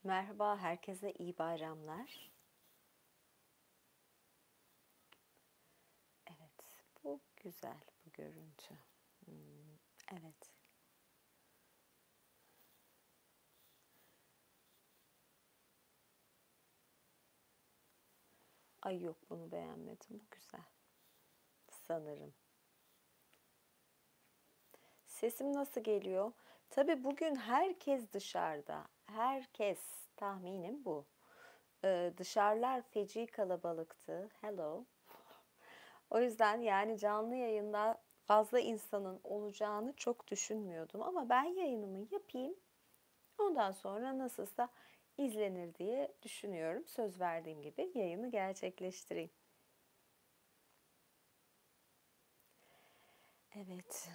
Merhaba, herkese iyi bayramlar. Evet, bu güzel bu görüntü. Evet. Ay yok bunu beğenmedim. Bu güzel. Sanırım. Sesim nasıl geliyor? Tabii bugün herkes dışarıda. Herkes tahminim bu. Dışarılar feci kalabalıktı. Hello. O yüzden yani canlı yayında fazla insanın olacağını çok düşünmüyordum. Ama ben yayınımı yapayım. Ondan sonra nasılsa izlenir diye düşünüyorum. Söz verdiğim gibi yayını gerçekleştireyim. Evet.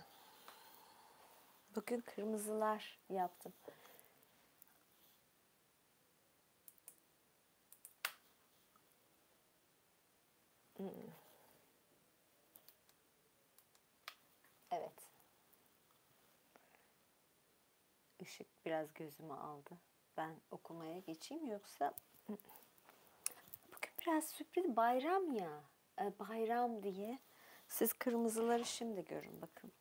Bugün kırmızılar yaptım. Evet. Işık biraz gözümü aldı. Ben okumaya geçeyim yoksa bugün biraz sürpriz bayram ya. Bayram diye. Siz kırmızıları şimdi görün bakın.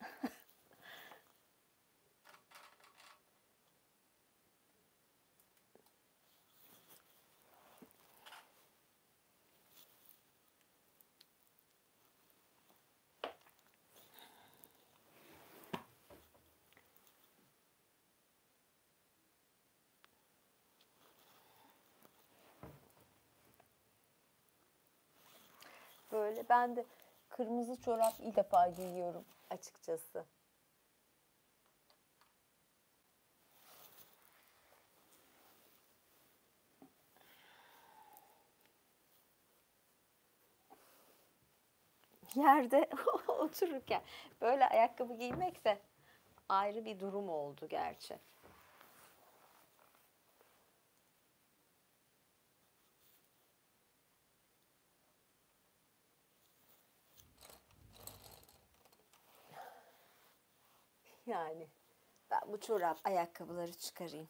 Böyle ben de kırmızı çorap ilk defa giyiyorum açıkçası. Yerde otururken böyle ayakkabı giymek de ayrı bir durum oldu gerçi. Yani ben bu çorap ayakkabıları çıkarayım.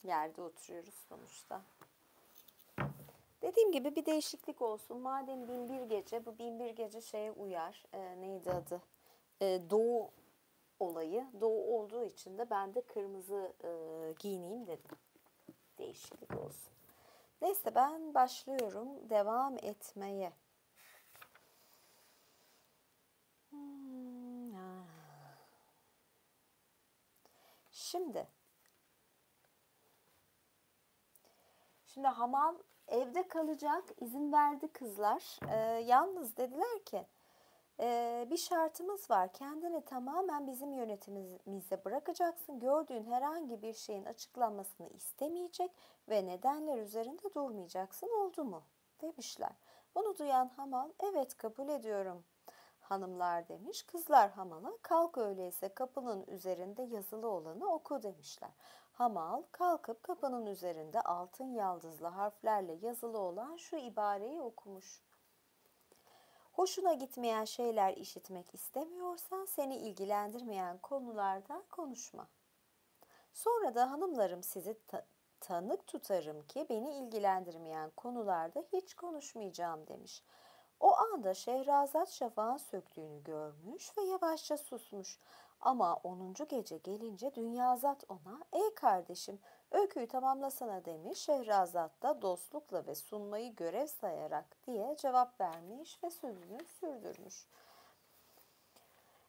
Yerde oturuyoruz sonuçta. Dediğim gibi bir değişiklik olsun. Madem binbir gece, bu binbir gece şeye uyar. Neydi adı? Doğu olayı. Doğu olduğu için de ben de kırmızı giyineyim dedim. Değişiklik olsun. Neyse ben başlıyorum devam etmeye. Şimdi Hamal evde kalacak, izin verdi kızlar. Yalnız dediler ki bir şartımız var. Kendini tamamen bizim yönetimimize bırakacaksın. Gördüğün herhangi bir şeyin açıklanmasını istemeyecek ve nedenler üzerinde durmayacaksın. Oldu mu? Demişler. Bunu duyan Hamal evet kabul ediyorum hanımlar demiş. Kızlar Hamal'a kalk öyleyse kapının üzerinde yazılı olanı oku demişler. Hamal kalkıp kapının üzerinde altın yaldızlı harflerle yazılı olan şu ibareyi okumuş. Hoşuna gitmeyen şeyler işitmek istemiyorsan seni ilgilendirmeyen konularda konuşma. Sonra da hanımlarım sizi tanık tutarım ki beni ilgilendirmeyen konularda hiç konuşmayacağım demiş. O anda Şehrazat şafağın söktüğünü görmüş ve yavaşça susmuş. Ama 10. gece gelince Dünyazat ona ''Ey kardeşim öyküyü tamamlasana'' demiş. Şehrazat da dostlukla ve sunmayı görev sayarak diye cevap vermiş ve sözünü sürdürmüş.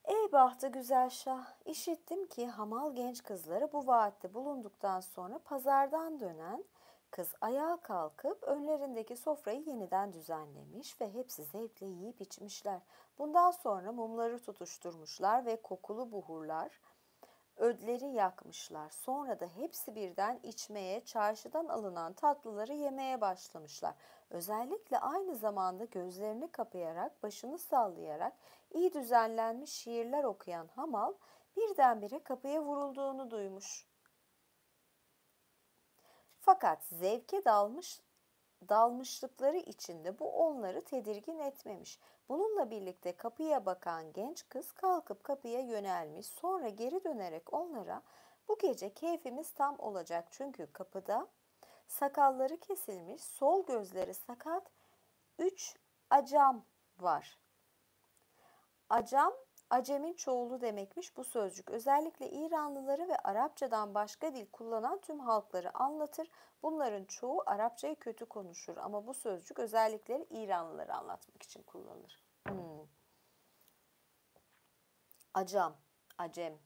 Ey bahtı güzel şah, işittim ki hamal genç kızları bu vaatte bulunduktan sonra pazardan dönen kız ayağa kalkıp önlerindeki sofrayı yeniden düzenlemiş ve hepsi zevkle yiyip içmişler. Bundan sonra mumları tutuşturmuşlar ve kokulu buhurlar, ödleri yakmışlar. Sonra da hepsi birden içmeye, çarşıdan alınan tatlıları yemeye başlamışlar. Özellikle aynı zamanda gözlerini kapayarak, başını sallayarak iyi düzenlenmiş şiirler okuyan Hamal birdenbire kapıya vurulduğunu duymuş. Fakat zevke dalmış dalmışlıkları içinde bu onları tedirgin etmemiş. Bununla birlikte kapıya bakan genç kız kalkıp kapıya yönelmiş. Sonra geri dönerek onlara bu gece keyfimiz tam olacak. Çünkü kapıda sakalları kesilmiş, sol gözleri sakat 3 acam var. Acam, Acemin çoğulu demekmiş bu sözcük. Özellikle İranlıları ve Arapçadan başka dil kullanan tüm halkları anlatır. Bunların çoğu Arapçayı kötü konuşur ama bu sözcük özellikle İranlıları anlatmak için kullanılır. Acam, Acem.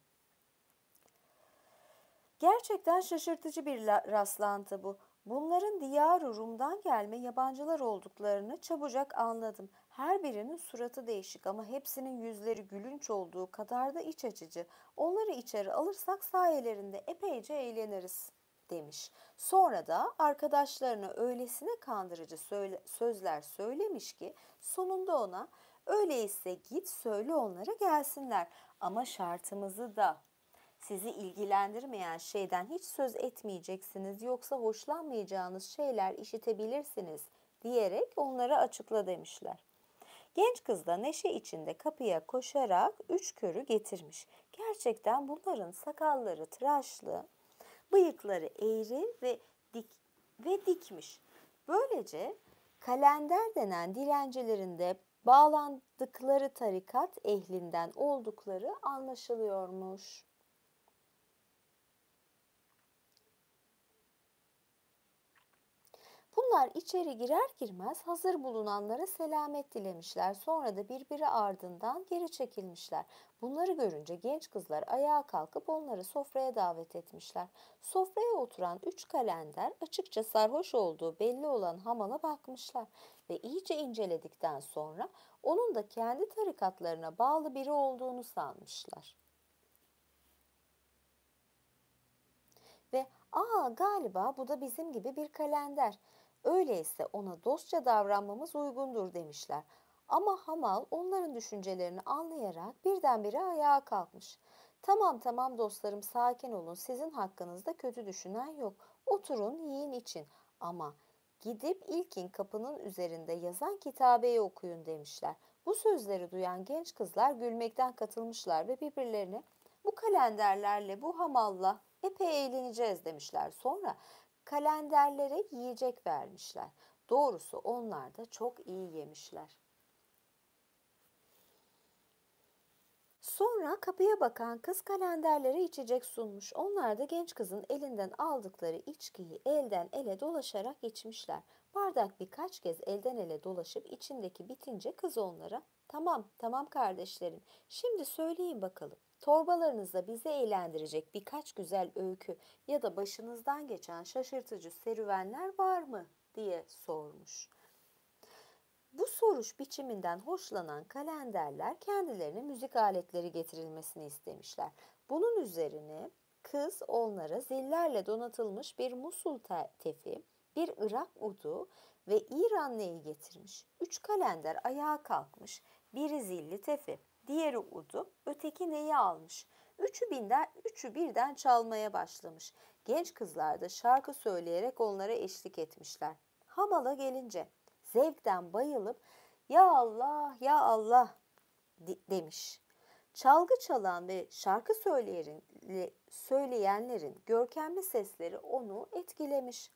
Gerçekten şaşırtıcı bir rastlantı bu. Bunların Diyar-ı Rum'dan gelme yabancılar olduklarını çabucak anladım. Her birinin suratı değişik ama hepsinin yüzleri gülünç olduğu kadar da iç açıcı. Onları içeri alırsak sayelerinde epeyce eğleniriz demiş. Sonra da arkadaşlarına öylesine kandırıcı sözler söylemiş ki sonunda ona öyleyse git söyle onlara gelsinler ama şartımızı da sizi ilgilendirmeyen şeyden hiç söz etmeyeceksiniz yoksa hoşlanmayacağınız şeyler işitebilirsiniz diyerek onlara açıkla demişler. Genç kız da neşe içinde kapıya koşarak 3 körü getirmiş. Gerçekten bunların sakalları tıraşlı, bıyıkları eğri ve dikmiş. Böylece kalender denen dilencilerin de bağlandıkları tarikat ehlinden oldukları anlaşılıyormuş. Bunlar içeri girer girmez hazır bulunanlara selamet dilemişler. Sonra da birbiri ardından geri çekilmişler. Bunları görünce genç kızlar ayağa kalkıp onları sofraya davet etmişler. Sofraya oturan 3 kalender açıkça sarhoş olduğu belli olan hamala bakmışlar ve iyice inceledikten sonra onun da kendi tarikatlarına bağlı biri olduğunu sanmışlar. Ve galiba bu da bizim gibi bir kalender. Öyleyse ona dostça davranmamız uygundur demişler. Ama hamal onların düşüncelerini anlayarak birdenbire ayağa kalkmış. Tamam tamam dostlarım sakin olun, sizin hakkınızda kötü düşünen yok. Oturun yiyin için ama gidip ilkin kapının üzerinde yazan kitabeyi okuyun demişler. Bu sözleri duyan genç kızlar gülmekten katılmışlar ve birbirlerine bu kalenderlerle bu hamalla epey eğleneceğiz demişler. Sonra kalenderlere yiyecek vermişler. Doğrusu onlar da çok iyi yemişler. Sonra kapıya bakan kız kalenderlere içecek sunmuş. Onlar da genç kızın elinden aldıkları içkiyi elden ele dolaşarak içmişler. Bardak birkaç kez elden ele dolaşıp içindeki bitince kız onlara "Tamam, tamam kardeşlerim. Şimdi söyleyin bakalım. Torbalarınızda bizi eğlendirecek birkaç güzel öykü ya da başınızdan geçen şaşırtıcı serüvenler var mı?" diye sormuş. Bu soruş biçiminden hoşlanan kalenderler kendilerine müzik aletleri getirilmesini istemişler. Bunun üzerine kız onlara zillerle donatılmış bir Musul tefi, bir Irak udu ve İran neyi getirmiş. 3 kalender ayağa kalkmış. Biri zilli tefi, diğeri udu, öteki neyi almış. Üçü birden çalmaya başlamış. Genç kızlar da şarkı söyleyerek onlara eşlik etmişler. Hamala gelince zevkten bayılıp "Ya Allah, ya Allah" demiş. Çalgı çalan ve şarkı söyleyenlerin görkemli sesleri onu etkilemiş.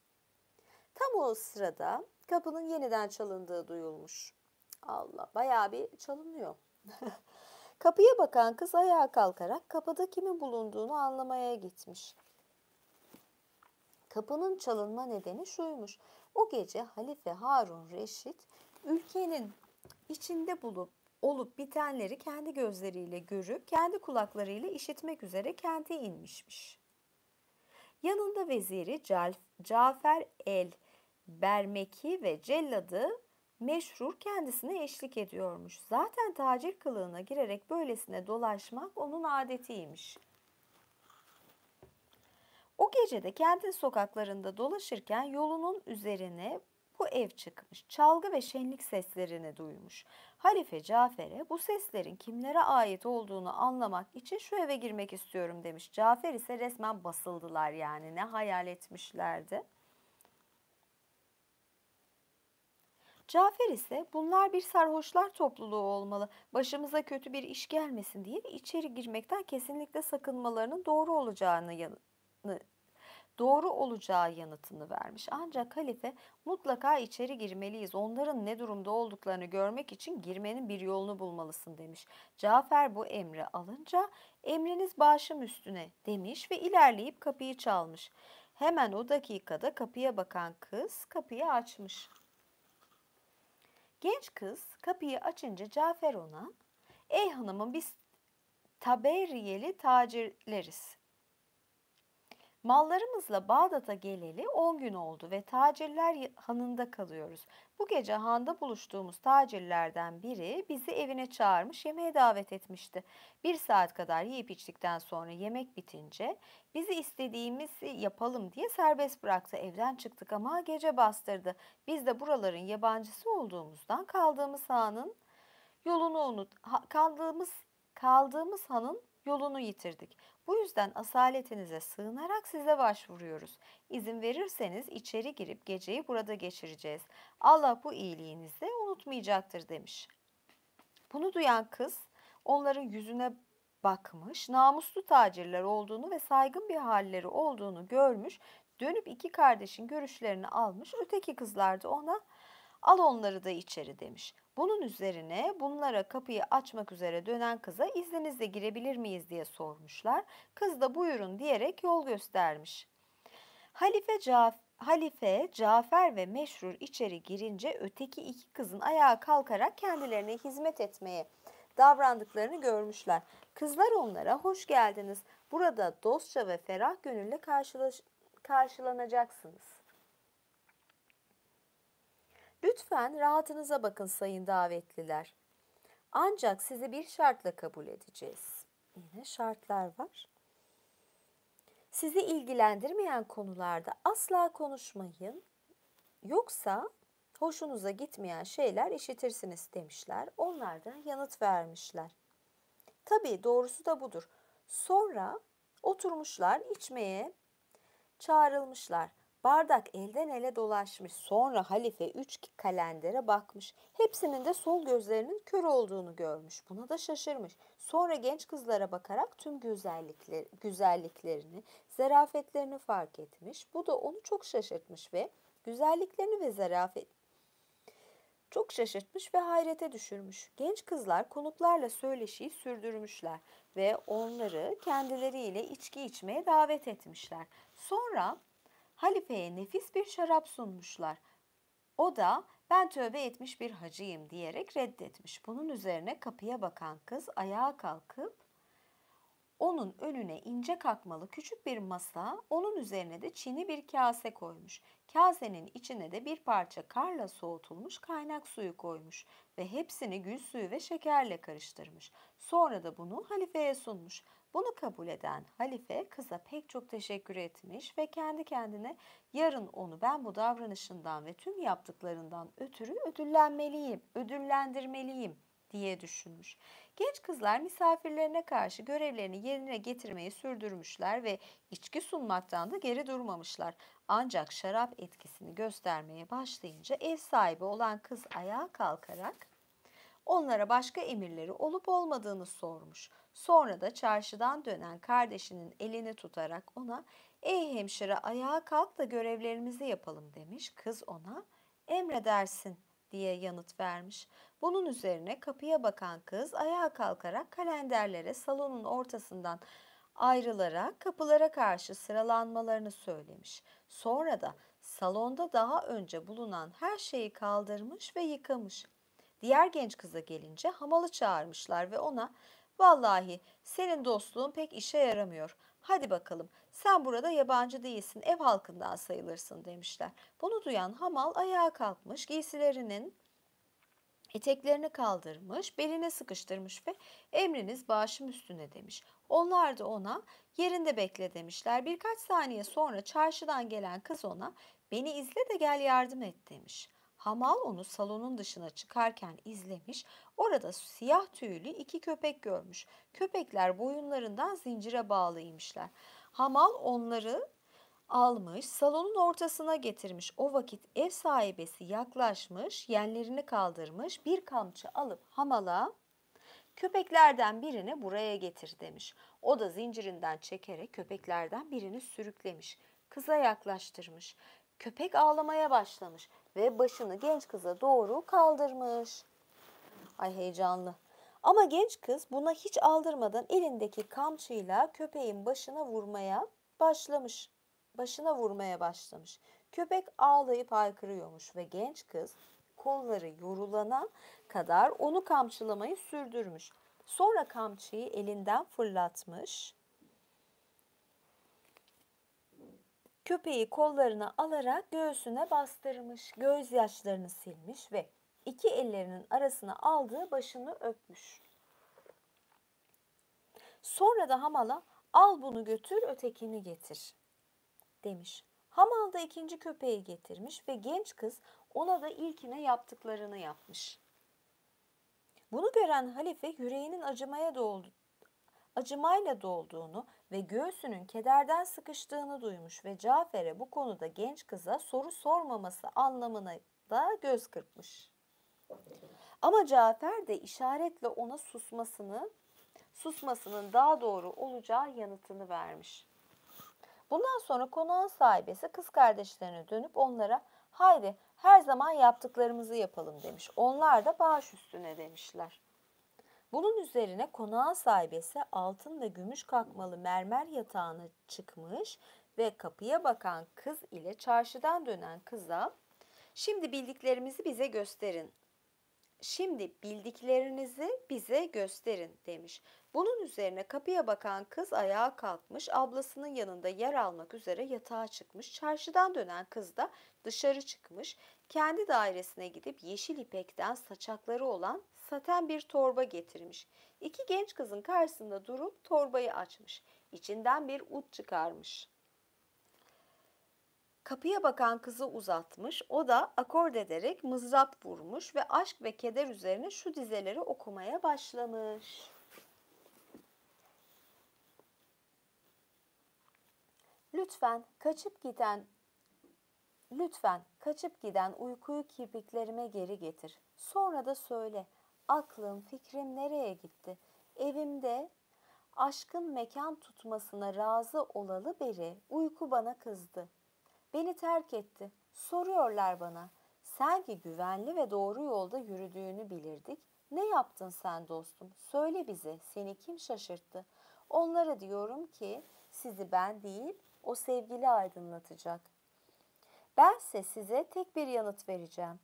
Tam o sırada kapının yeniden çalındığı duyulmuş. Allah, bayağı bir çalınıyor. Kapıya bakan kız ayağa kalkarak kapıda kimin bulunduğunu anlamaya gitmiş. Kapının çalınma nedeni şuymuş. O gece Halife Harun Reşit ülkenin içinde olup bitenleri kendi gözleriyle görüp kendi kulaklarıyla işitmek üzere kente inmişmiş. Yanında veziri Cafer el-Bermeki ve celladı Meşrur kendisine eşlik ediyormuş. Zaten tacir kılığına girerek böylesine dolaşmak onun adetiymiş. O gece de kentin sokaklarında dolaşırken yolunun üzerine bu ev çıkmış. Çalgı ve şenlik seslerini duymuş. Halife Cafer'e bu seslerin kimlere ait olduğunu anlamak için şu eve girmek istiyorum demiş. Cafer ise resmen basıldılar, yani ne hayal etmişlerdi. Cafer ise bunlar bir sarhoşlar topluluğu olmalı. Başımıza kötü bir iş gelmesin diye içeri girmekten kesinlikle sakınmalarının doğru olacağı yanıtını vermiş. Ancak halife mutlaka içeri girmeliyiz. Onların ne durumda olduklarını görmek için girmenin bir yolunu bulmalısın demiş. Cafer bu emri alınca emriniz başım üstüne demiş ve ilerleyip kapıyı çalmış. Hemen o dakikada kapıya bakan kız kapıyı açmış. Genç kız kapıyı açınca Cafer ona, "Ey hanımım, biz Taberiyeli tacirleriz. Mallarımızla Bağdat'a geleli 10 gün oldu ve tacirler hanında kalıyoruz. Bu gece handa buluştuğumuz tacirlerden biri bizi evine çağırmış, yemeğe davet etmişti. 1 saat kadar yiyip içtikten sonra yemek bitince bizi istediğimizi yapalım diye serbest bıraktı. Evden çıktık ama gece bastırdı. Biz de buraların yabancısı olduğumuzdan kaldığımız hanın yolunu yitirdik. Bu yüzden asaletinize sığınarak size başvuruyoruz. İzin verirseniz içeri girip geceyi burada geçireceğiz. Allah bu iyiliğinizi unutmayacaktır demiş. Bunu duyan kız onların yüzüne bakmış, namuslu tacirler olduğunu ve saygın bir halleri olduğunu görmüş, dönüp iki kardeşin görüşlerini almış, öteki kızlar da ona al onları da içeri demiş. Bunun üzerine bunlara kapıyı açmak üzere dönen kıza izninizle girebilir miyiz diye sormuşlar. Kız da buyurun diyerek yol göstermiş. Halife, Cafer ve Meşrur içeri girince öteki iki kızın ayağa kalkarak kendilerine hizmet etmeye davrandıklarını görmüşler. Kızlar onlara hoş geldiniz. Burada dostça ve ferah gönülle karşılanacaksınız. Lütfen rahatınıza bakın sayın davetliler. Ancak sizi bir şartla kabul edeceğiz. Yine şartlar var. Sizi ilgilendirmeyen konularda asla konuşmayın. Yoksa hoşunuza gitmeyen şeyler işitirsiniz demişler. Onlar da yanıt vermişler. Tabii doğrusu da budur. Sonra oturmuşlar, içmeye çağrılmışlar. Bardak elden ele dolaşmış. Sonra halife 3 kalendere bakmış. Hepsinin de sol gözlerinin kör olduğunu görmüş. Buna da şaşırmış. Sonra genç kızlara bakarak tüm güzelliklerini, zarafetlerini fark etmiş. Bu da onu çok şaşırtmış ve hayrete düşürmüş. Genç kızlar konuklarla söyleşiyi sürdürmüşler ve onları kendileriyle içki içmeye davet etmişler. Sonra halifeye nefis bir şarap sunmuşlar. O da ben tövbe etmiş bir hacıyım diyerek reddetmiş. Bunun üzerine kapıya bakan kız ayağa kalkıp onun önüne ince kalkmalı küçük bir masa, onun üzerine de çini bir kase koymuş. Kasenin içine de bir parça karla soğutulmuş kaynak suyu koymuş ve hepsini gül suyu ve şekerle karıştırmış. Sonra da bunu halifeye sunmuş. Bunu kabul eden halife kıza pek çok teşekkür etmiş ve kendi kendine yarın onu ben bu davranışından ve tüm yaptıklarından ötürü ödüllendirmeliyim diye düşünmüş. Genç kızlar misafirlerine karşı görevlerini yerine getirmeyi sürdürmüşler ve içki sunmaktan da geri durmamışlar. Ancak şarap etkisini göstermeye başlayınca ev sahibi olan kız ayağa kalkarak onlara başka emirleri olup olmadığını sormuş. Sonra da çarşıdan dönen kardeşinin elini tutarak ona "Ey hemşire, ayağa kalk da görevlerimizi yapalım" demiş. Kız ona "Emredersin" diye yanıt vermiş. Bunun üzerine kapıya bakan kız ayağa kalkarak kalenderlere salonun ortasından ayrılarak kapılara karşı sıralanmalarını söylemiş. Sonra da salonda daha önce bulunan her şeyi kaldırmış ve yıkamış. Diğer genç kıza gelince hamalı çağırmışlar ve ona "Vallahi senin dostluğun pek işe yaramıyor. Hadi bakalım, sen burada yabancı değilsin, ev halkından sayılırsın" demişler. Bunu duyan hamal ayağa kalkmış, giysilerinin eteklerini kaldırmış, beline sıkıştırmış ve "Emriniz başım üstüne" demiş. Onlar da ona "Yerinde bekle" demişler. Birkaç saniye sonra çarşıdan gelen kız ona "Beni izle de gel yardım et" demiş. Hamal onu salonun dışına çıkarken izlemiş, orada siyah tüylü 2 köpek görmüş. Köpekler boyunlarından zincire bağlıymışlar. Hamal onları almış, salonun ortasına getirmiş. O vakit ev sahibesi yaklaşmış, yenlerini kaldırmış, bir kamçı alıp hamala, köpeklerden birini buraya getir demiş. O da zincirinden çekerek köpeklerden birini sürüklemiş. Kıza yaklaştırmış. Köpek ağlamaya başlamış ve başını genç kıza doğru kaldırmış. Ay heyecanlı. Ama genç kız buna hiç aldırmadan elindeki kamçıyla köpeğin başına vurmaya başlamış. Başına vurmaya başlamış. Köpek ağlayıp haykırıyormuş ve genç kız kolları yorulana kadar onu kamçılamayı sürdürmüş. Sonra kamçıyı elinden fırlatmış. Köpeği kollarına alarak göğsüne bastırmış. Gözyaşlarını silmiş ve iki ellerinin arasına aldığı başını öpmüş. Sonra da hamala al bunu götür ötekini getir demiş. Hamal da ikinci köpeği getirmiş ve genç kız ona da ilkine yaptıklarını yapmış. Bunu gören halife yüreğinin acımayla dolduğunu ve göğsünün kederden sıkıştığını duymuş ve Cafer'e bu konuda genç kıza soru sormaması anlamına da göz kırpmış. Ama Cafer de işaretle ona susmasının daha doğru olacağı yanıtını vermiş. Bundan sonra konağın sahibesi kız kardeşlerine dönüp onlara haydi her zaman yaptıklarımızı yapalım demiş. Onlar da baş üstüne demişler. Bunun üzerine konağın sahibesi altın ve gümüş kakmalı mermer yatağına çıkmış ve kapıya bakan kız ile çarşıdan dönen kıza şimdi bildiklerinizi bize gösterin demiş. Bunun üzerine kapıya bakan kız ayağa kalkmış, ablasının yanında yer almak üzere yatağa çıkmış. Çarşıdan dönen kız da dışarı çıkmış. Kendi dairesine gidip yeşil ipekten saçakları olan saten bir torba getirmiş. İki genç kızın karşısında durup torbayı açmış. İçinden bir ut çıkarmış. Kapıya bakan kızı uzatmış, o da akord ederek mızrap vurmuş ve aşk ve keder üzerine şu dizeleri okumaya başlamış. Lütfen kaçıp giden uykuyu kirpiklerime geri getir. Sonra da söyle, aklım, fikrim nereye gitti? Evimde aşkın mekan tutmasına razı olalı beri uyku bana kızdı. Beni terk etti. Soruyorlar bana. Sen ki güvenli ve doğru yolda yürüdüğünü bilirdik. Ne yaptın sen dostum? Söyle bize. Seni kim şaşırttı? Onlara diyorum ki sizi ben değil, o sevgili aydınlatacak. Bense size tek bir yanıt vereceğim.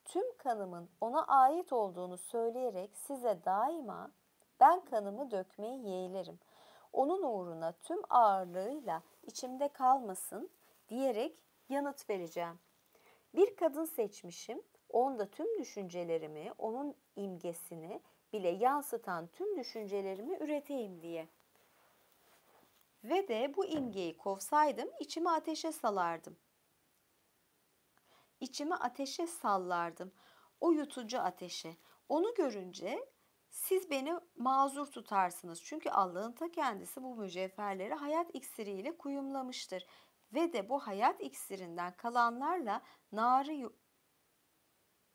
Tüm kanımın ona ait olduğunu söyleyerek size daima ben kanımı dökmeyi yeğlerim. Onun uğruna tüm ağırlığıyla içimde kalmasın diyerek yanıt vereceğim. Bir kadın seçmişim, onda tüm düşüncelerimi, onun imgesini bile yansıtan tüm düşüncelerimi üreteyim diye. Ve de bu imgeyi kovsaydım içimi ateşe salardım. İçimi ateşe sallardım, o yutucu ateşe. Onu görünce siz beni mazur tutarsınız. Çünkü Allah'ın ta kendisi bu mücevherleri hayat iksiriyle kuyumlamıştır. Ve de bu hayat iksirinden kalanlarla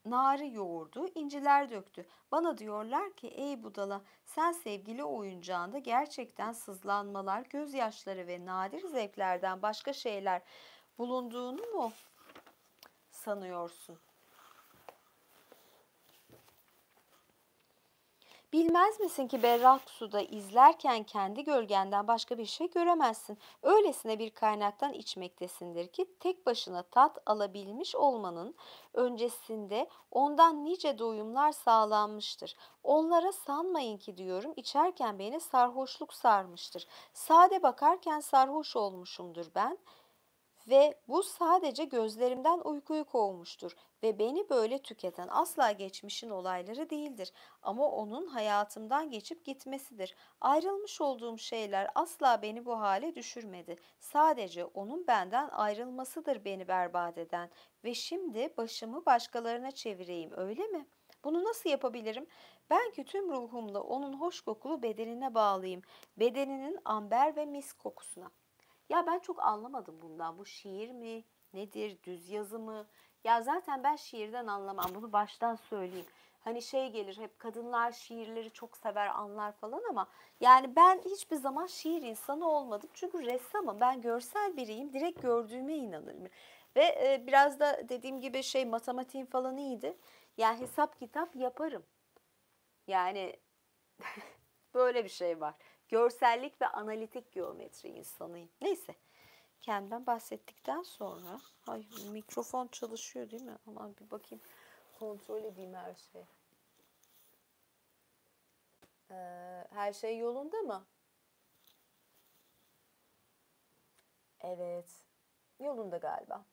narı yoğurdu, inciler döktü. Bana diyorlar ki ey budala sen sevgili oyuncağında gerçekten sızlanmalar, gözyaşları ve nadir zevklerden başka şeyler bulunduğunu mu sanıyorsun? Bilmez misin ki berrak suda izlerken kendi gölgenden başka bir şey göremezsin. Öylesine bir kaynaktan içmektesindir ki tek başına tat alabilmiş olmanın öncesinde ondan nice doyumlar sağlanmıştır. Onlara sanmayın ki diyorum içerken beni sarhoşluk sarmıştır. Sade bakarken sarhoş olmuşumdur ben. Ve bu sadece gözlerimden uykuyu kovmuştur ve beni böyle tüketen asla geçmişin olayları değildir ama onun hayatımdan geçip gitmesidir. Ayrılmış olduğum şeyler asla beni bu hale düşürmedi. Sadece onun benden ayrılmasıdır beni berbat eden ve şimdi başımı başkalarına çevireyim öyle mi? Bunu nasıl yapabilirim? Ben ki tüm ruhumla onun hoş kokulu bedenine bağlıyım. Bedeninin amber ve mis kokusuna. Ya ben çok anlamadım bundan. Bu şiir mi? Nedir? Düz yazı mı? Ya zaten ben şiirden anlamam. Bunu baştan söyleyeyim. Hani şey gelir hep kadınlar şiirleri çok sever anlar falan ama yani ben hiçbir zaman şiir insanı olmadım. Çünkü ressamım. Ben görsel biriyim. Direkt gördüğüme inanırım. Ve biraz da dediğim gibi şey matematiğim falan iyiydi. Yani hesap kitap yaparım. Yani böyle bir şey var. Görsellik ve analitik geometri insanıyım. Neyse. Kendimden bahsettikten sonra ay mikrofon çalışıyor değil mi? Aman bir bakayım kontrol edeyim her şeyi. Her şey yolunda mı? Evet. Yolunda galiba.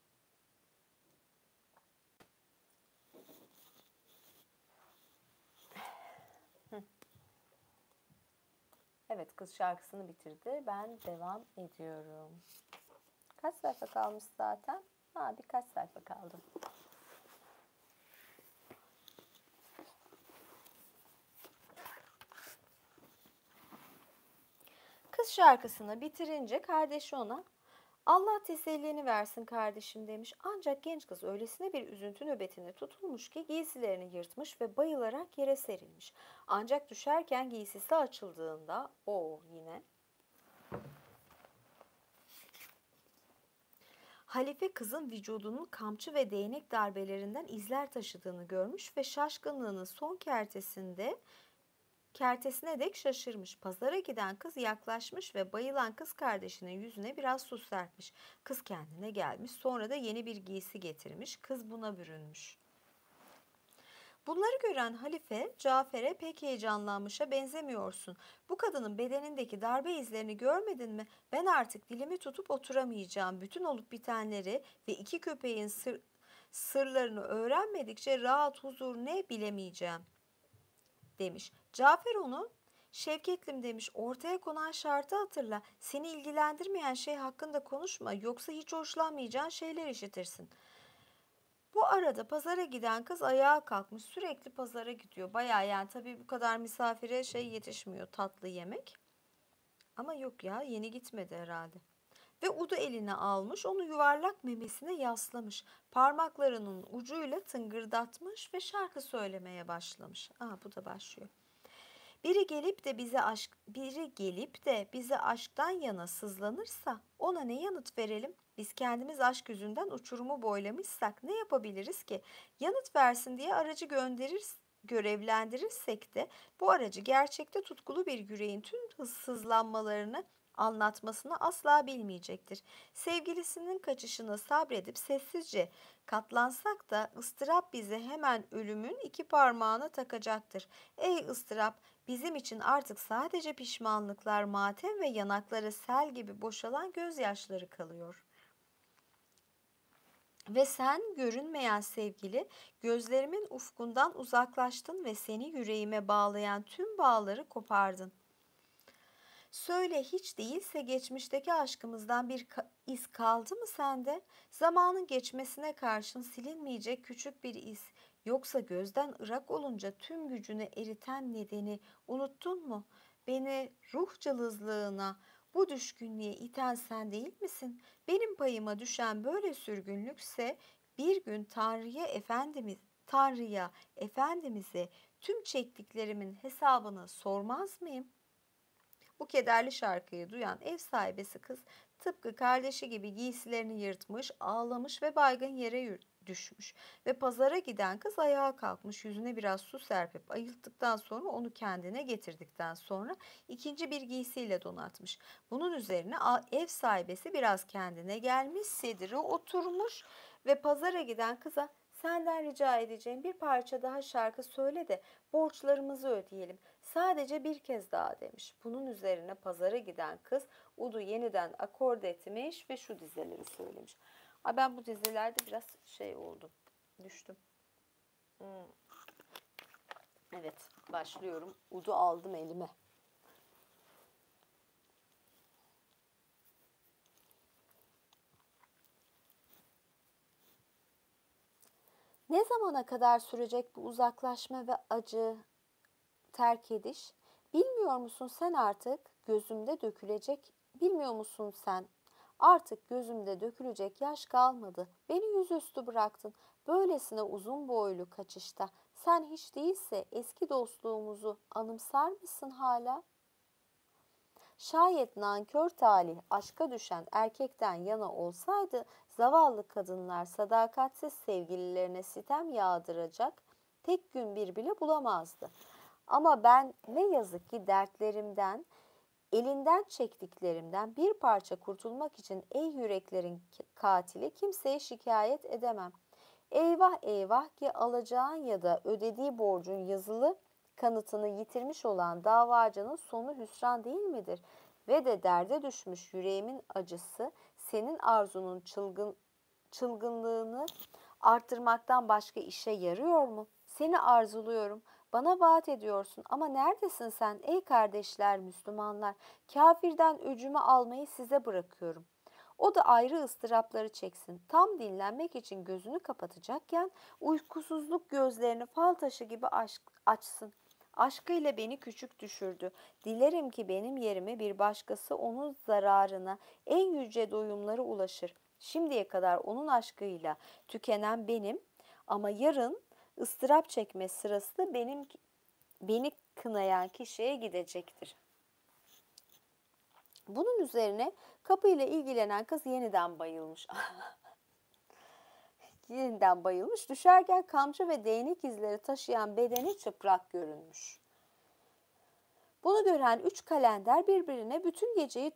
Evet kız şarkısını bitirdi. Ben devam ediyorum. Kaç sayfa kalmış zaten? Birkaç sayfa kaldı. Kız şarkısını bitirince kardeşi ona Allah tesellini versin kardeşim demiş. Ancak genç kız öylesine bir üzüntü nöbetine tutulmuş ki giysilerini yırtmış ve bayılarak yere serilmiş. Ancak düşerken giysisi açıldığında o yine Halife kızın vücudunun kamçı ve değnek darbelerinden izler taşıdığını görmüş ve şaşkınlığının son kertesine dek şaşırmış. Pazara giden kız yaklaşmış ve bayılan kız kardeşinin yüzüne biraz su serpmiş. Kız kendine gelmiş. Sonra da yeni bir giysi getirmiş. Kız buna bürünmüş. Bunları gören halife Cafer'e pek heyecanlanmışa benzemiyorsun. Bu kadının bedenindeki darbe izlerini görmedin mi? Ben artık dilimi tutup oturamayacağım. Bütün olup bitenleri ve iki köpeğin sırlarını öğrenmedikçe rahat huzur ne bilemeyeceğim demiş. Cafer onu Şevketlim demiş ortaya konan şartı hatırla. Seni ilgilendirmeyen şey hakkında konuşma yoksa hiç hoşlanmayacağın şeyler işitirsin. Bu arada pazara giden kız ayağa kalkmış sürekli pazara gidiyor. Bayağı yani tabii bu kadar misafire şey yetişmiyor tatlı yemek. Ama yok ya yeni gitmedi herhalde. Ve udu eline almış onu yuvarlak memesine yaslamış. Parmaklarının ucuyla tıngırdatmış ve şarkı söylemeye başlamış. Bu da başlıyor. Biri gelip de bize aşktan yana sızlanırsa ona ne yanıt verelim? Biz kendimiz aşk yüzünden uçurumu boylamışsak ne yapabiliriz ki? Yanıt versin diye aracı görevlendirirsek de bu aracı gerçekte tutkulu bir yüreğin tüm sızlanmalarını anlatmasını asla bilmeyecektir. Sevgilisinin kaçışına sabredip sessizce katlansak da ıstırap bize hemen ölümün iki parmağına takacaktır. Ey ıstırap, bizim için artık sadece pişmanlıklar, matem ve yanakları sel gibi boşalan gözyaşları kalıyor. Ve sen görünmeyen sevgili, gözlerimin ufkundan uzaklaştın ve seni yüreğime bağlayan tüm bağları kopardın. Söyle hiç değilse geçmişteki aşkımızdan bir iz kaldı mı sende? Zamanın geçmesine karşın silinmeyecek küçük bir iz. Yoksa gözden ırak olunca tüm gücünü eriten nedeni unuttun mu? Beni ruh cılızlığına, bu düşkünlüğe iten sen değil misin? Benim payıma düşen böyle sürgünlükse bir gün Tanrı'ya, Efendimiz'e tüm çektiklerimin hesabını sormaz mıyım? Bu kederli şarkıyı duyan ev sahibesi kız tıpkı kardeşi gibi giysilerini yırtmış, ağlamış ve baygın yere düşmüş. Ve pazara giden kız ayağa kalkmış, yüzüne biraz su serpip ayılttıktan sonra onu kendine getirdikten sonra ikinci bir giysiyle donatmış. Bunun üzerine ev sahibesi biraz kendine gelmiş, sedire oturmuş ve pazara giden kıza senden rica edeceğim bir parça daha şarkı söyle de borçlarımızı ödeyelim. Sadece bir kez daha demiş. Bunun üzerine pazara giden kız udu yeniden akord etmiş ve şu dizeleri söylemiş. Ben bu dizelerde biraz şey oldum. Düştüm. Evet başlıyorum. Udu aldım elime. Ne zamana kadar sürecek bu uzaklaşma ve acı terk ediş? Bilmiyor musun sen artık gözümde dökülecek, bilmiyor musun sen? Artık gözümde dökülecek yaş kalmadı. Beni yüzüstü bıraktın. Böylesine uzun boylu kaçışta. Sen hiç değilse eski dostluğumuzu anımsar mısın hala? Şayet nankör talih aşka düşen erkekten yana olsaydı, zavallı kadınlar sadakatsiz sevgililerine sitem yağdıracak tek gün bir bile bulamazdı. Ama ben ne yazık ki dertlerimden, elinden çektiklerimden bir parça kurtulmak için ey yüreklerin katili kimseye şikayet edemem. Eyvah eyvah ki alacağın ya da ödediği borcun yazılı kanıtını yitirmiş olan davacının sonu hüsran değil midir? Ve de derde düşmüş yüreğimin acısı senin arzunun çılgınlığını arttırmaktan başka işe yarıyor mu? Seni arzuluyorum. Bana vaat ediyorsun ama neredesin sen ey kardeşler Müslümanlar? Kafirden öcümü almayı size bırakıyorum. O da ayrı ıstırapları çeksin. Tam dinlenmek için gözünü kapatacakken uykusuzluk gözlerini fal taşı gibi açsın. Aşkıyla beni küçük düşürdü. Dilerim ki benim yerime bir başkası onun zararına en yüce doyumlara ulaşır. Şimdiye kadar onun aşkıyla tükenen benim ama yarın ıstırap çekme sırası da beni kınayan kişiye gidecektir. Bunun üzerine kapıyla ilgilenen kız yeniden bayılmış. Yeniden bayılmış. Düşerken kamçı ve değnek izleri taşıyan bedeni çıplak görünmüş. Bunu gören 3 kalender birbirine bütün geceyi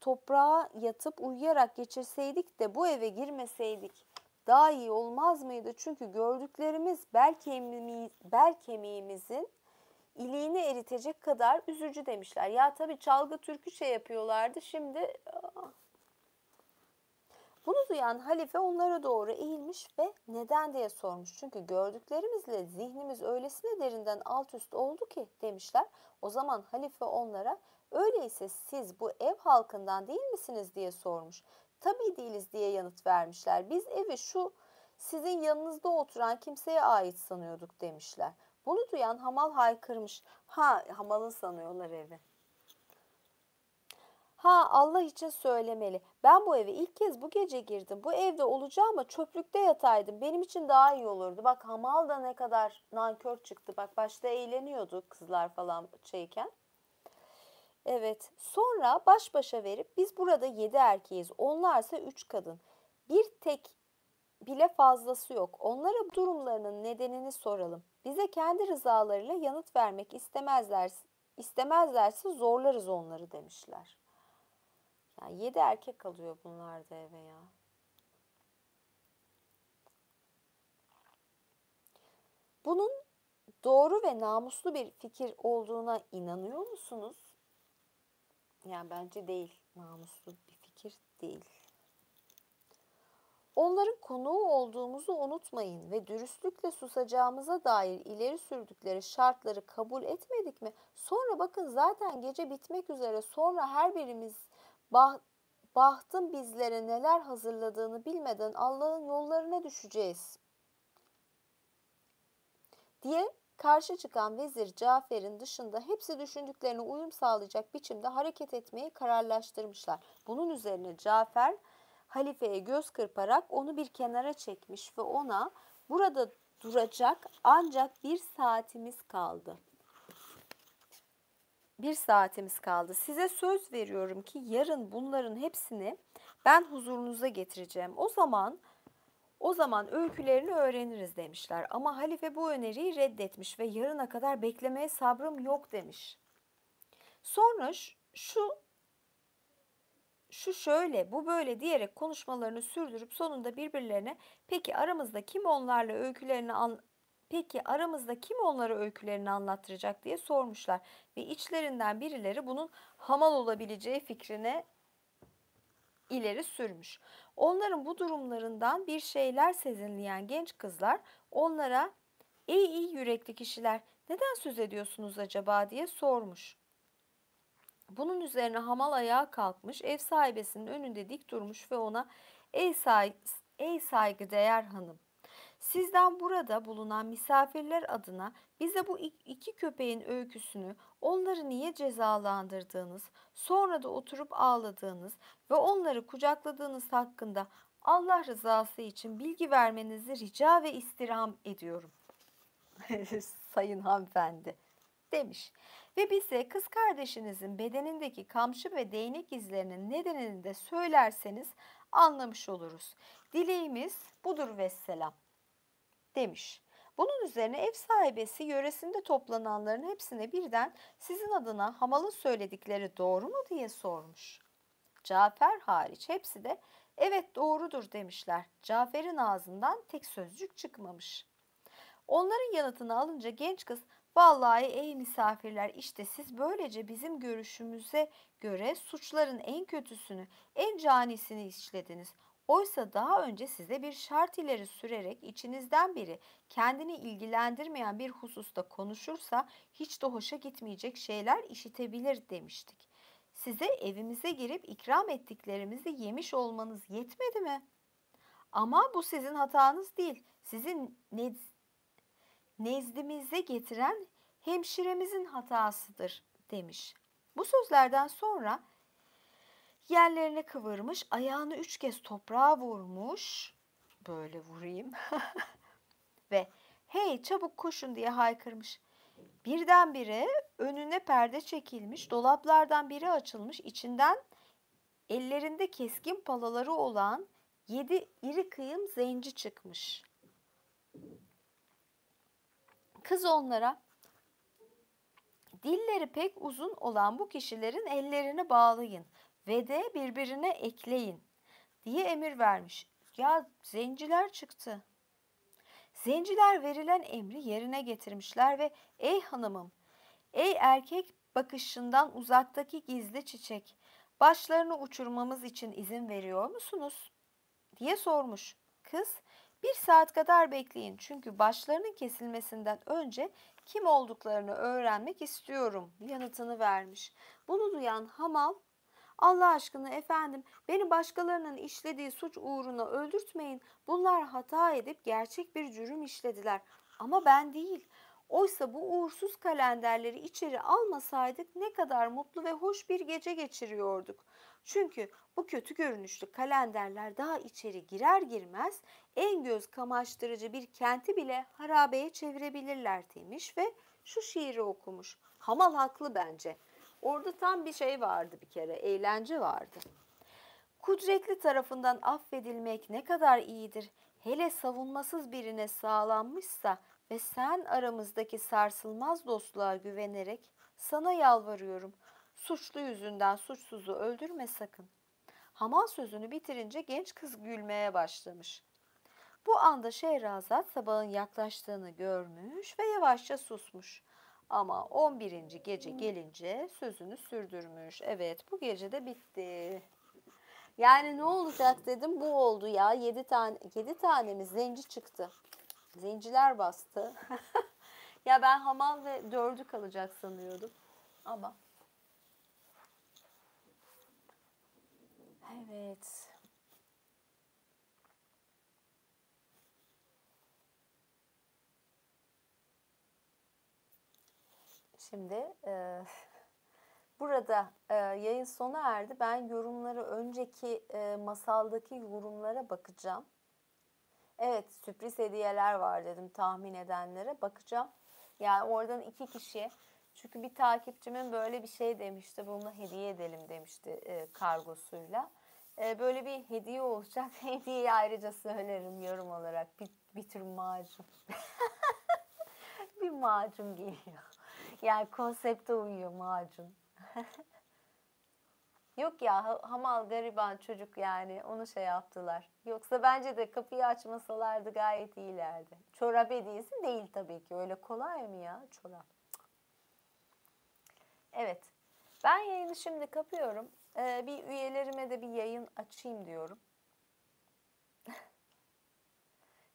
toprağa yatıp uyuyarak geçirseydik de bu eve girmeseydik daha iyi olmaz mıydı? Çünkü gördüklerimiz bel kemiğimizin iliğini eritecek kadar üzücü demişler. Ya tabii çalgı türkü şey yapıyorlardı. Şimdi bunu duyan halife onlara doğru eğilmiş ve neden diye sormuş. Çünkü gördüklerimizle zihnimiz öylesine derinden alt üst oldu ki demişler. O zaman halife onlara öyleyse siz bu ev halkından değil misiniz diye sormuş. Tabii değiliz diye yanıt vermişler. Biz evi şu sizin yanınızda oturan kimseye ait sanıyorduk demişler. Bunu duyan hamal haykırmış. Ha, hamalın sanıyorlar evi. Ha, Allah için söylemeli. Ben bu eve ilk kez bu gece girdim. Bu evde olacağıma çöplükte yataydım. Benim için daha iyi olurdu. Bak hamal da ne kadar nankör çıktı. Bak başta eğleniyordu kızlar falan şeyken. Evet. Sonra baş başa verip biz burada 7 erkeğiz. Onlarsa 3 kadın. Bir tek bile fazlası yok. Onlara durumlarının nedenini soralım. Bize kendi rızalarıyla yanıt vermek istemezlerse zorlarız onları demişler. Yani 7 erkek kalıyor bunlar da eve ya. Bunun doğru ve namuslu bir fikir olduğuna inanıyor musunuz? Yani bence değil. Namuslu bir fikir değil. Onların konuğu olduğumuzu unutmayın ve dürüstlükle susacağımıza dair ileri sürdükleri şartları kabul etmedik mi? Sonra bakın zaten gece bitmek üzere, sonra her birimiz bahtın bizlere neler hazırladığını bilmeden Allah'ın yollarına düşeceğiz diye karşı çıkan vezir Cafer'in dışında hepsi düşündüklerine uyum sağlayacak biçimde hareket etmeyi kararlaştırmışlar. Bunun üzerine Cafer halifeye göz kırparak onu bir kenara çekmiş ve ona burada duracak ancak 1 saatimiz kaldı. 1 saatimiz kaldı. Size söz veriyorum ki yarın bunların hepsini ben huzurunuza getireceğim. O zaman öykülerini öğreniriz demişler. Ama halife bu öneriyi reddetmiş ve yarına kadar beklemeye sabrım yok demiş. Sonra şu şöyle, bu böyle diyerek konuşmalarını sürdürüp sonunda birbirlerine peki aramızda kim onlara öykülerini anlattıracak diye sormuşlar ve içlerinden birileri bunun hamal olabileceği fikrine ileri sürmüş. Onların bu durumlarından bir şeyler sezinleyen genç kızlar onlara ey iyi yürekli kişiler neden söz ediyorsunuz acaba diye sormuş. Bunun üzerine hamal ayağa kalkmış, ev sahibesinin önünde dik durmuş ve ona ey saygıdeğer hanım, Sizden burada bulunan misafirler adına bize bu iki köpeğin öyküsünü, onları niye cezalandırdığınız, sonra da oturup ağladığınız ve onları kucakladığınız hakkında Allah rızası için bilgi vermenizi rica ve istirham ediyorum. Sayın hanımefendi demiş. Ve bize kız kardeşinizin bedenindeki kamçı ve değnek izlerinin nedenini de söylerseniz anlamış oluruz. Dileğimiz budur vesselam demiş. Bunun üzerine ev sahibesi yöresinde toplananların hepsine birden sizin adına hamalın söyledikleri doğru mu diye sormuş. Cafer hariç hepsi de evet doğrudur demişler. Cafer'in ağzından tek sözcük çıkmamış. Onların yanıtını alınca genç kız vallahi ey misafirler işte siz böylece bizim görüşümüze göre suçların en kötüsünü, en canisini işlediniz. Oysa daha önce size bir şart ileri sürerek içinizden biri kendini ilgilendirmeyen bir hususta konuşursa hiç de hoşa gitmeyecek şeyler işitebilir demiştik. Size evimize girip ikram ettiklerimizi yemiş olmanız yetmedi mi? Ama bu sizin hatanız değil. Sizin nezdimize getiren hemşiremizin hatasıdır demiş. Bu sözlerden sonra yerlerine kıvırmış, ayağını 3 kez toprağa vurmuş, böyle vurayım ve hey çabuk koşun diye haykırmış. Birdenbire önüne perde çekilmiş, dolaplardan biri açılmış, içinden ellerinde keskin palaları olan 7 iri kıyım zenci çıkmış. Kız onlara dilleri pek uzun olan bu kişilerin ellerini bağlayın ve de birbirine ekleyin diye emir vermiş. Ya zenciler çıktı. Zenciler verilen emri yerine getirmişler ve ey hanımım, ey erkek bakışından uzaktaki gizli çiçek, başlarını uçurmamız için izin veriyor musunuz? Diye sormuş. Kız, 1 saat kadar bekleyin çünkü başlarının kesilmesinden önce kim olduklarını öğrenmek istiyorum yanıtını vermiş. Bunu duyan hamal, Allah aşkına efendim beni başkalarının işlediği suç uğruna öldürtmeyin. Bunlar hata edip gerçek bir cürüm işlediler ama ben değil. Oysa bu uğursuz kalenderleri içeri almasaydık ne kadar mutlu ve hoş bir gece geçiriyorduk. Çünkü bu kötü görünüşlü kalenderler daha içeri girer girmez en göz kamaştırıcı bir kenti bile harabeye çevirebilirler demiş ve şu şiiri okumuş. Hamal haklı bence. Orada tam bir şey vardı bir kere, eğlence vardı. Kudretli tarafından affedilmek ne kadar iyidir. Hele savunmasız birine sağlanmışsa ve sen aramızdaki sarsılmaz dostluğa güvenerek sana yalvarıyorum. Suçlu yüzünden suçsuzu öldürme sakın. Hamal sözünü bitirince genç kız gülmeye başlamış. Bu anda Şehrazat sabahın yaklaştığını görmüş ve yavaşça susmuş. Ama 11. gece gelince sözünü sürdürmüş. Evet, bu gece de bitti. Yani ne olacak dedim, bu oldu ya. 7 tane mi zenci çıktı. Zenciler bastı. Ya ben hamal ve 4'ü kalacak sanıyordum. Ama evet. Şimdi burada yayın sona erdi. Ben yorumları önceki masaldaki yorumlara bakacağım. Evet, sürpriz hediyeler var dedim tahmin edenlere. Bakacağım. Yani oradan 2 kişi. Çünkü bir takipçimin böyle bir şey demişti. Bunu hediye edelim demişti kargosuyla. Böyle bir hediye olacak. Hediyeyi ayrıca söylerim yorum olarak. Bir tür macun. Bir macun geliyor. Yani konsepte uyuyor macun. Yok ya hamal gariban çocuk yani onu şey yaptılar. Yoksa bence de kapıyı açmasalardı gayet iyilerdi. Çorap hediyesi değil tabii ki. Öyle kolay mı ya çorap? Evet. Ben yayını şimdi kapıyorum. Bir üyelerime de bir yayın açayım diyorum.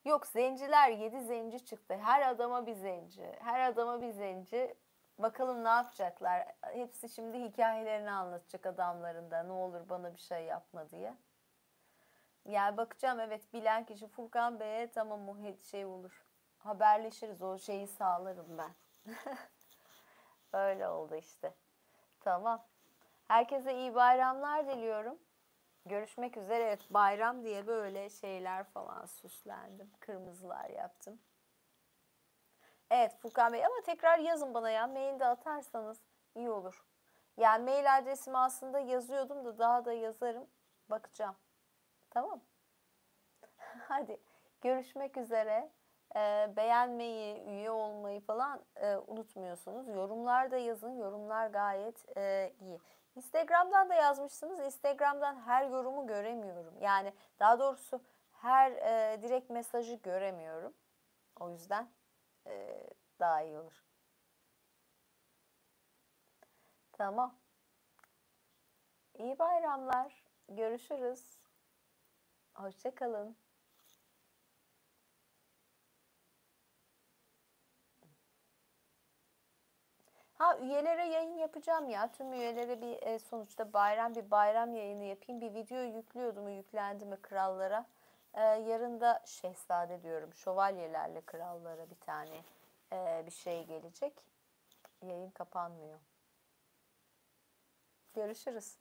Yok zenciler 7 zenci çıktı. Her adama bir zenci. Her adama bir zenci. Bakalım ne yapacaklar. Hepsi şimdi hikayelerini anlatacak adamlarında. Ne olur bana bir şey yapma diye. Yani bakacağım, evet, bilen kişi Furkan Bey'e tamam, o şey olur. Haberleşiriz, o şeyi sağlarım ben. Öyle oldu işte. Tamam. Herkese iyi bayramlar diliyorum. Görüşmek üzere. Evet, bayram diye böyle şeyler falan süslendim. Kırmızılar yaptım. Evet Furkan Bey, ama tekrar yazın bana ya. Mail de atarsanız iyi olur. Yani mail adresimi aslında yazıyordum da daha da yazarım. Bakacağım. Tamam. Hadi görüşmek üzere. Beğenmeyi, üye olmayı falan unutmuyorsunuz. Yorumlar da yazın. Yorumlar gayet iyi. Instagram'dan da yazmışsınız. Instagram'dan her yorumu göremiyorum. Yani daha doğrusu her direkt mesajı göremiyorum. O yüzden e, daha iyi olur. Tamam. İyi bayramlar. Görüşürüz. Hoşça kalın. Ha, üyelere yayın yapacağım ya. Tüm üyelere bir sonuçta bir bayram yayını yapayım. Bir video yüklüyordu mu, yüklendi mi krallara. Yarın da şehzade diyorum. Şövalyelerle krallara bir tane bir şey gelecek. Yayın kapanmıyor. Görüşürüz.